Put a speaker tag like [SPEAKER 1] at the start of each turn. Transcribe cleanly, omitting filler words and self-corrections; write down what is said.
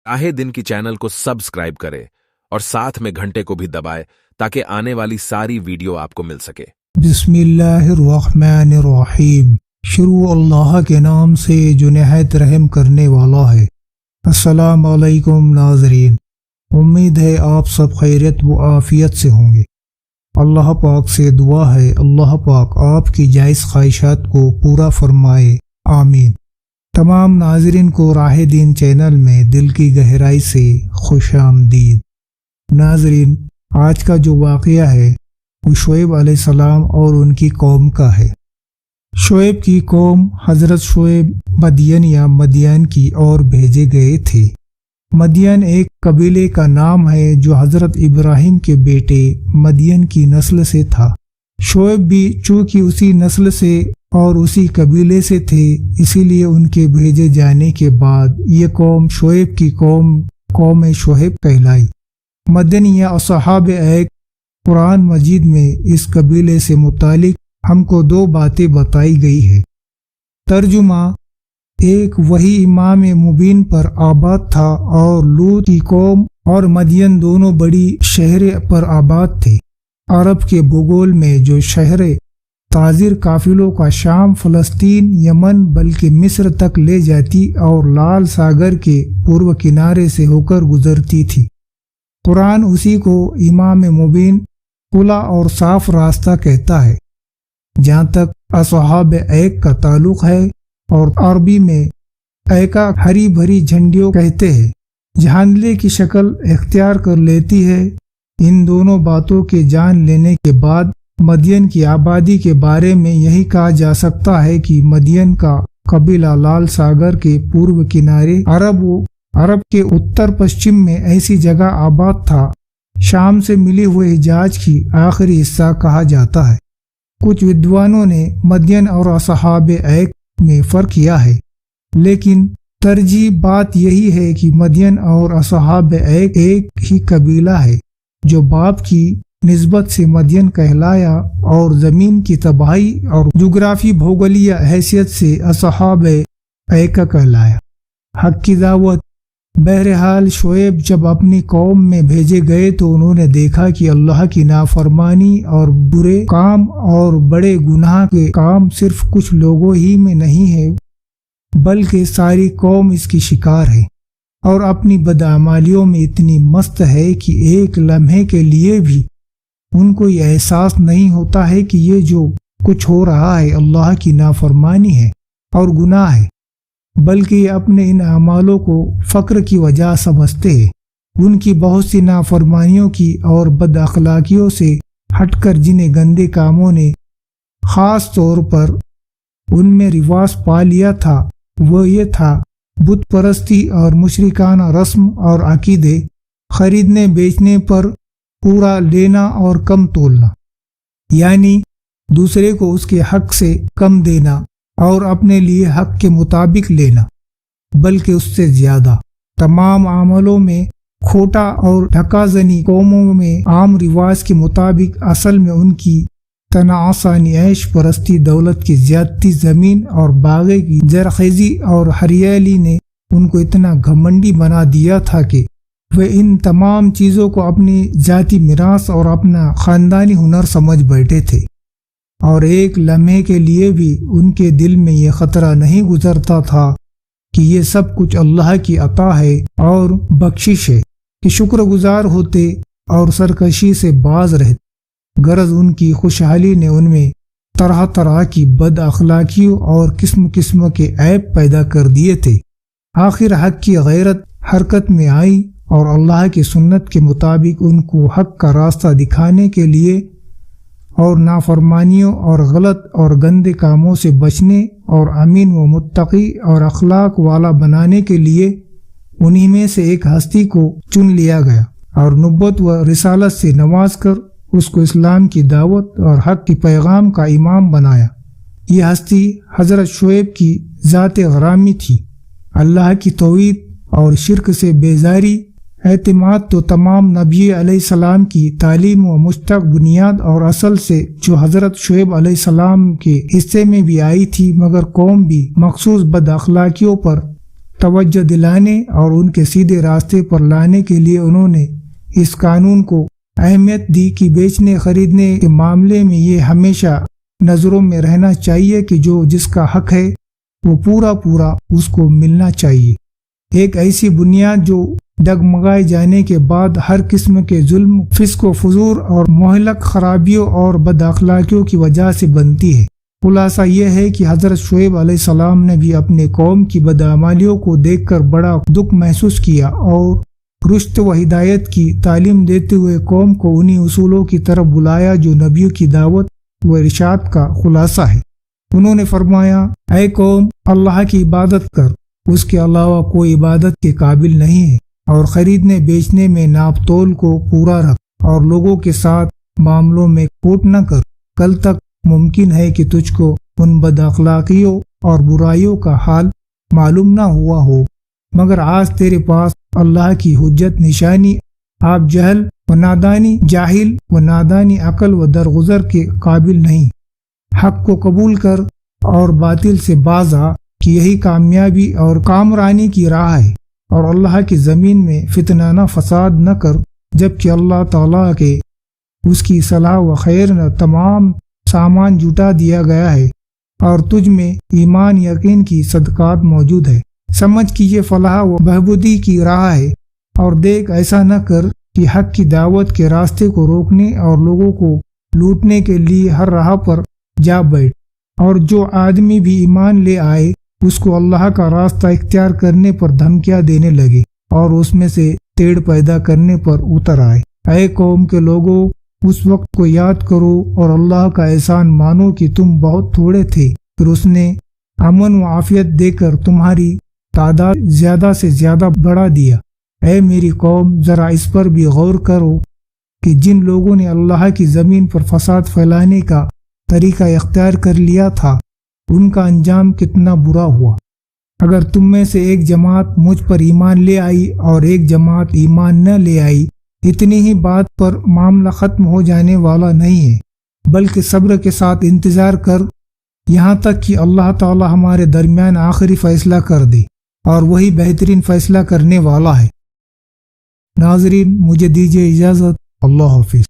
[SPEAKER 1] राहे दिन की चैनल को सब्सक्राइब करें और साथ में घंटे को भी दबाएं ताकि आने वाली सारी वीडियो आपको मिल सके।
[SPEAKER 2] बिस्मिल्लाहिर्रहमानिर्रहीम। शुरू अल्लाह के नाम से जो निहायत रहम करने वाला है। अस्सलामु अलैकुम नाज़रीन, उम्मीद है आप सब खैरियत व आफियत से होंगे। अल्लाह पाक से दुआ है अल्लाह पाक आपकी जायज़ ख्वाहिशात को पूरा फरमाए, आमीन। तमाम नाज़रीन को राहे दीन चैनल में दिल की गहराई से खुशामदीद। नाज़रीन, आज का जो वाक़या है वो शुएब अलैहिस्सलाम और उनकी कौम का है। शुएब की कौम हज़रत शुएब मदियन या मदियन की ओर भेजे गए थे। मदियन एक कबीले का नाम है जो हज़रत इब्राहिम के बेटे मदियन की नस्ल से था। शुएब भी चूँकि उसी नस्ल से और उसी कबीले से थे, इसीलिए उनके भेजे जाने के बाद ये कौम शुएब की कौम शुएब कहलाई। मदन या असहाब एक कुरान मजीद में इस कबीले से मुतालिक हमको दो बातें बताई गई है। तर्जुमा, एक वही इमाम मुबीन पर आबाद था और लूत की कौम और मदियन दोनों बड़ी शहर पर आबाद थे। अरब के भूगोल में जो शहर ताजिर काफिलों का शाम, फलस्तीन, यमन बल्कि मिस्र तक ले जाती और लाल सागर के पूर्व किनारे से होकर गुजरती थी। कुरान उसी को इमाम मुबीन, खुला और साफ रास्ता कहता है। जहाँ तक असहाब एक का ताल्लुक है, और अरबी में ऐका हरी भरी झंडियों कहते हैं, झांझले की शक्ल इख्तियार कर लेती है। इन दोनों बातों के जान लेने के बाद मदियन की आबादी के बारे में यही कहा जा सकता है कि मदियन का कबीला लाल सागर के पूर्व किनारे अरब के उत्तर पश्चिम में ऐसी जगह आबाद था। शाम से मिले हुए हिजाज की आखिरी हिस्सा कहा जाता है। कुछ विद्वानों ने मदियन और असहाब एक में फर्क किया है, लेकिन तरजीह बात यही है कि मदियन और असहाब एक ही कबीला है जो बाप की निस्बत से मदियन कहलाया और ज़मीन की तबाही और जुग्राफी भौगोलिक हैसियत से असहाब एक कहलाया। हक की दावत। बहरहाल शुएब जब अपनी कौम में भेजे गए तो उन्होंने देखा कि अल्लाह की नाफरमानी और बुरे काम और बड़े गुनाह के काम सिर्फ कुछ लोगों ही में नहीं है, बल्कि सारी कौम इसकी शिकार है और अपनी बदअमालियों में इतनी मस्त है कि एक लम्हे के लिए भी उनको ये एहसास नहीं होता है कि ये जो कुछ हो रहा है अल्लाह की नाफरमानी है और गुनाह है, बल्कि अपने इन अमालों को फ़क्र की वजह समझते हैं। उनकी बहुत सी नाफरमानियों की और बद अखलाकियों से हटकर जिन्हें गंदे कामों ने ख़ास तौर पर उनमें रिवाज पा लिया था, वो ये था बुत परस्ती और मुशरिकाना रस्म और अकीदे, खरीदने बेचने पर पूरा लेना और कम तोलना, यानी दूसरे को उसके हक से कम देना और अपने लिए हक के मुताबिक लेना, बल्कि उससे ज्यादा। तमाम अमलों में खोटा और ढकाजनी कौमों में आम रिवाज के मुताबिक असल में उनकी तनासानी, ऐश परस्ती, दौलत की ज्यादती, जमीन और बागे की जरखेजी और हरियाली ने उनको इतना घमंडी बना दिया था कि वे इन तमाम चीज़ों को अपनी जाती मिरास और अपना ख़ानदानी हुनर समझ बैठे थे और एक लम्हे के लिए भी उनके दिल में ये ख़तरा नहीं गुजरता था कि ये सब कुछ अल्लाह की अता है और बख्शिश है, कि शुक्रगुजार होते और सरकशी से बाज रहते। गरज उनकी खुशहाली ने उनमें तरह तरह की बद अखलाकियों और किस्म किस्म के ऐब पैदा कर दिए थे। आखिर हक की गैरत हरकत में आई और अल्लाह की सुन्नत के मुताबिक उनको हक का रास्ता दिखाने के लिए और नाफरमानियों और गलत और गंदे कामों से बचने और अमीन व मुत्तकी और अखलाक वाला बनाने के लिए उन्हीं में से एक हस्ती को चुन लिया गया और nubuwwat व रिसालत से नवाज कर उसको इस्लाम की दावत और हक की पैगाम का इमाम बनाया। ये हस्ती हजरत शुएब की ज़ात गरामी थी। अल्लाह की तौहीद और शिर्क से बेजारी एतमाद तो तमाम नबी अलैहिस्सलाम की तालीम व मुश्तक बुनियाद और असल से जो हज़रत शुएब अलैहिस्सलाम के हिस्से में भी आई थी, मगर कौम भी मखसूस बद अखलाकियों पर توجہ دلانے اور ان کے سیدھے راستے پر لانے کے لیے انہوں نے اس قانون کو اہمیت دی کہ بیچنے خریدنے کے معاملے میں یہ ہمیشہ نظروں میں رہنا چاہیے کہ جو جس کا حق ہے وہ پورا اس کو ملنا چاہیے۔ ایک ایسی بنیاد جو ڈگمگائے جانے کے بعد ہر قسم کے ظلم، فسق و فجور اور مہلک خرابیوں اور بد اخلاقیوں کی وجہ سے بنتی ہے۔ خلاصہ یہ ہے کہ حضرت شعیب علیہ السلام نے بھی اپنے قوم کی بدعمالیوں کو دیکھ کر بڑا دکھ محسوس کیا اور رشد و ہدایت کی تعلیم دیتے ہوئے قوم کو انہی اصولوں کی طرف بلایا جو نبیوں کی دعوت و ارشاد کا خلاصہ ہے۔ انہوں نے فرمایا، اے قوم، اللہ کی عبادت کر، اس کے علاوہ کوئی عبادت کے قابل نہیں ہے، اور خریدنے بیچنے میں ناپ تول کو پورا رکھ اور لوگوں کے ساتھ معاملوں میں کھوٹ نہ کر۔ کل تک ممکن ہے کہ تجھ کو ان بد اخلاقیوں اور برائیوں کا حال معلوم نہ ہوا ہو، مگر آج تیرے پاس اللہ کی حجت نشانی، آپ جاہل و نادانی عقل و درگزر کے قابل نہیں۔ حق کو قبول کر اور باطل سے باز آ کہ یہی کامیابی اور کامرانی کی راہ ہے، اور اللہ کی زمین میں فتنہ فساد نہ کر جبکہ اللہ تعالیٰ کے اس کی صلاح و خیر نہ تمام سامان جٹا دیا گیا ہے اور تجھ میں ایمان یقین کی صدقات موجود ہے۔ سمجھ کہ یہ فلاح و بہبودی کی راہ ہے، اور دیکھ ایسا نہ کر کہ حق کی دعوت کے راستے کو روکنے اور لوگوں کو لوٹنے کے لیے ہر راہ پر جا بیٹھ، اور جو آدمی بھی ایمان لے آئے اس کو اللہ کا راستہ اختیار کرنے پر دھمکیاں دینے لگے اور اس میں سے تیڑ پیدا کرنے پر اتر آئے۔ اے قوم کے لوگوں، اس وقت کو یاد کرو اور اللہ کا احسان مانو کہ تم بہت تھوڑے تھے، پھر اس نے امن و عافیت دے کر تمہاری تعداد زیادہ سے زیادہ بڑھا دیا۔ اے میری قوم، ذرا اس پر بھی غور کرو کہ جن لوگوں نے اللہ کی زمین پر فساد پھیلانے کا طریقہ اختیار کر لیا تھا، ان کا انجام کتنا برا ہوا۔ اگر تم میں سے ایک جماعت مجھ پر ایمان لے آئی اور ایک جماعت ایمان نہ لے آئی، اتنی ہی بات پر معاملہ ختم ہو جانے والا نہیں ہے، بلکہ صبر کے ساتھ انتظار کر یہاں تک کہ اللہ تعالی ہمارے درمیان آخری فیصلہ کر دے، اور وہی بہترین فیصلہ کرنے والا ہے۔ ناظرین، مجھے دیجیے اجازت۔ اللہ حافظ۔